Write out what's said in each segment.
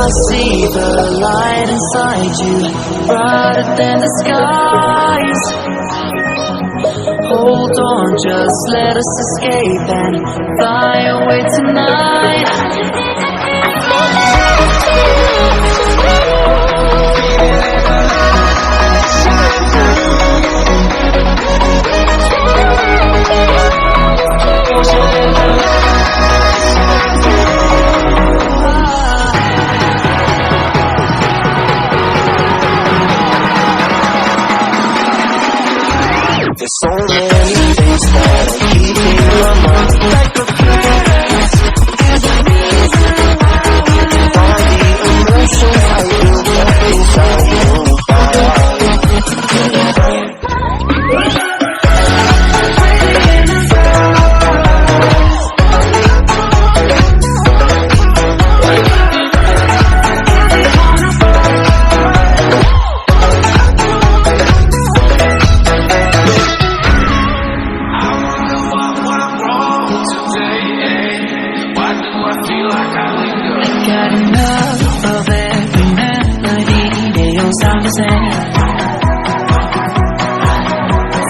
I see the light inside you, brighter than the skies. Hold on, just let us escape and fly away tonight. There's so many things that are keeping my mind like a freeze. All the emotions I feel deep inside your Got enough of every melody, they all sound the same.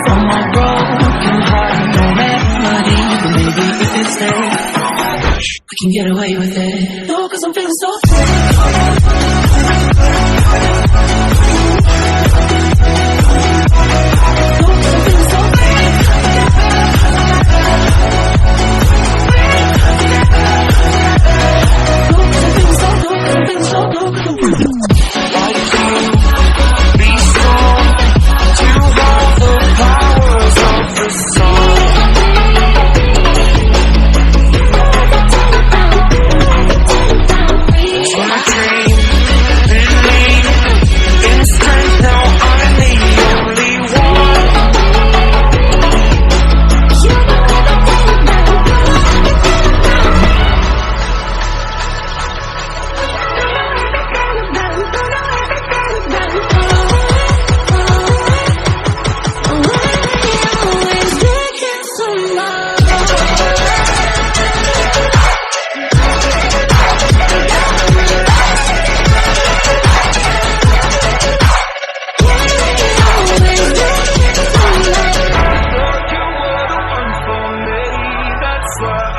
From my broken heart, no melody, but maybe we could stay. We can get away with it. No, 'cause I'm feeling so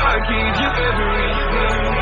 I gave you everything.